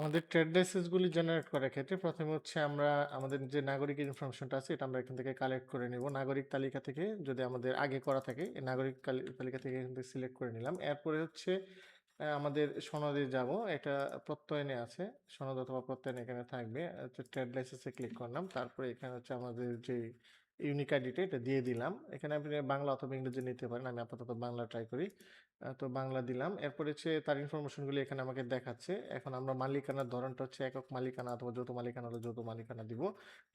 আমাদের trade লাইসেন্সগুলি generate করার ক্ষেত্রে প্রথমে হচ্ছে আমরা আমাদের যে নাগরিকের ইনফরমেশনটা আছে এটা আমরা এখান থেকে কালেক্ট করে নিব। নাগরিক তালিকা থেকে যদি আমাদের আগে করা থাকে এই নাগরিক তালিকা থেকে এখান থেকে সিলেক্ট করে নিলাম। এরপরে হচ্ছে আমাদের সনদে যাব। এটা প্রত্যয়নে আছে। সনদ অথবা প্রত্যয়ন এখানে থাকবে। ট্রেড লাইসেন্সে ক্লিক করলাম। তারপরে এখানে হচ্ছে আমাদের যে ইউনিক আইডিটা এটা দিয়ে দিলাম। এখানে আপনি বাংলা অথবা ইংরেজি নিতে পারেন। আমি আপাতত বাংলা ট্রাই করি। তো বাংলা দিলাম। এরপরে হচ্ছে তার ইনফরমেশনগুলি এখানে আমাকে দেখাচ্ছে। এখন আমরা মালিকানার ধরনটা হচ্ছে একক মালিকানা অথবা যৌথ মালিকানা হলে যৌথ মালিকানা দিব।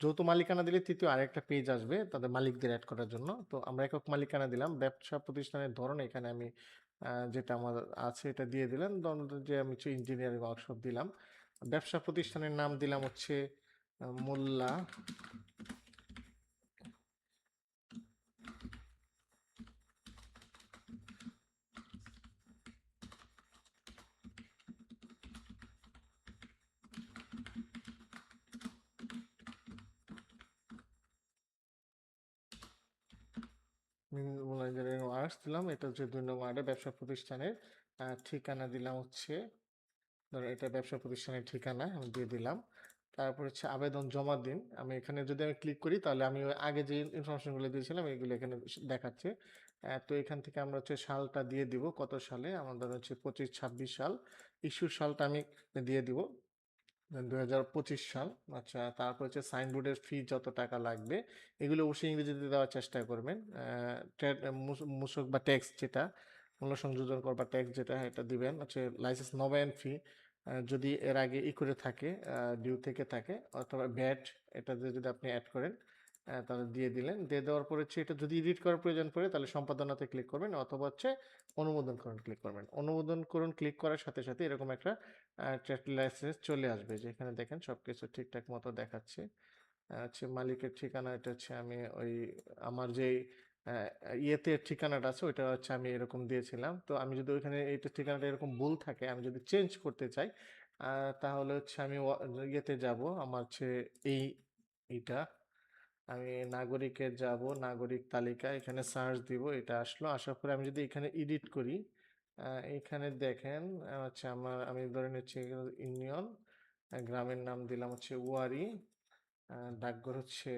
যৌথ মালিকানা দিলে তৃতীয় আরেকটা পেজ আসবে তাদের মালিকদের অ্যাড করার জন্য। তো আমরা একক মালিকানা দিলাম। ব্যবসা প্রতিষ্ঠানের ধরন এখানে আমি যেটা আমার আছে এটা দিয়ে দিলাম। ধরুন যে আমি হচ্ছে ইঞ্জিনিয়ারিং ওয়ার্কশপ দিলাম। ব্যবসা প্রতিষ্ঠানের নাম দিলাম হচ্ছে মোল্লা ইঞ্জিনিয়ারিং ওয়ার্কস দিলাম। এটা হচ্ছে ২ নং ওয়ার্ডে ব্যবসা প্রতিষ্ঠানের ঠিকানা দিলাম হচ্ছে ধরো এটা ব্যবসা প্রতিষ্ঠানের ঠিকানা আমি দিয়ে দিলাম। তারপর হচ্ছে আবেদন জমা দিন। আমি এখানে যদি আমি ক্লিক করি তাহলে আমি ওই আগে যে ইনফরমেশনগুলো দিয়েছিলাম এগুলো এখানে দেখাচ্ছে। তো এখান থেকে আমরা হচ্ছে সালটা দিয়ে দিব কত সালে আমাদের হচ্ছে ২৫-২৬ সাল। ইস্যুর সালটা আমি দিয়ে দিব ২০২৫ সাল। আচ্ছা তারপর হচ্ছে সাইনবোর্ডের ফি যত টাকা লাগবে এগুলো অবশ্যই ইংরেজিতে দেওয়ার চেষ্টা করবেন। মূসক বা ট্যাক্স যেটা মূল্য সংযোজন কর বা ট্যাক্স যেটা এটা দিবেন হচ্ছে লাইসেন্স নবায়ন ফি যদি এর আগে করে থাকে ডিউ থেকে থাকে অথবা ভ্যাট এটাতে যদি আপনি অ্যাড করেন তাহলে দিয়ে দিলেন। দিয়ে দেওয়ার পরে হচ্ছে এটা যদি এডিট করার প্রয়োজন পড়ে তাহলে সম্পাদনাতে ক্লিক করবেন অথবা হচ্ছে অনুমোদন করুন ক্লিক করবেন। অনুমোদন করুন ক্লিক করার সাথে সাথে এরকম একটা ট্রেড লাইসেন্স চলে আসবে যেখানে দেখেন সবকিছু ঠিকঠাক মতো দেখাচ্ছে। হচ্ছে মালিকের ঠিকানা এটা হচ্ছে আমি ওই আমার যেই ইয়েতে ঠিকানাটা আছে ওইটা হচ্ছে আমি এরকম দিয়েছিলাম। তো আমি যদি ওইখানে এইটা ঠিকানাটা এরকম ভুল থাকে আমি যদি চেঞ্জ করতে চাই তাহলে হচ্ছে আমি ইয়েতে যাব আমার হচ্ছে এই এইটা আমি নাগরিকের যাব নাগরিক তালিকা এখানে সার্চ দিব এটা আসলো আসার পরে আমি যদি এখানে এডিট করি এখানে দেখেন হচ্ছে আমি ধরে নিচ্ছি ইউনিয়ন গ্রামের নাম দিলাম হচ্ছে ওয়ারি ডাকঘর হচ্ছে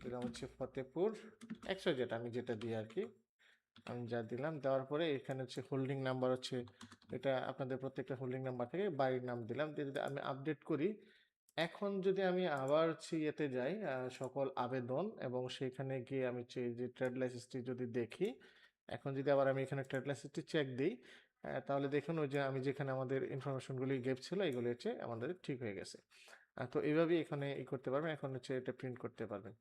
দিলাম হচ্ছে ফতেপুর এক্সট্রা যেটা আমি যেটা দিই আর কি আমি যা দিলাম দেওয়ার পরে এখানে হচ্ছে হোল্ডিং নাম্বার হচ্ছে এটা আপনাদের প্রত্যেকটা হোল্ডিং নাম্বার থেকে বাড়ির নাম দিলাম দিয়ে যদি আমি আপডেট করি এখন যদি আমি আবার হচ্ছে ইয়েতে যাই সকল আবেদন এবং সেখানে গিয়ে আমি হচ্ছে এই যে ট্রেড লাইসেন্সটি যদি দেখি এখন যদি আবার আমি এখানে ট্রেড লাইসেন্সটি চেক দিই তাহলে দেখুন ওই যে আমি যেখানে আমাদের ইনফরমেশনগুলি গেপ ছিল এগুলো হচ্ছে আমাদের ঠিক হয়ে গেছে। তো এইভাবেই এখানে করতে পারবেন এখন হচ্ছে এটা প্রিন্ট করতে পারবেন।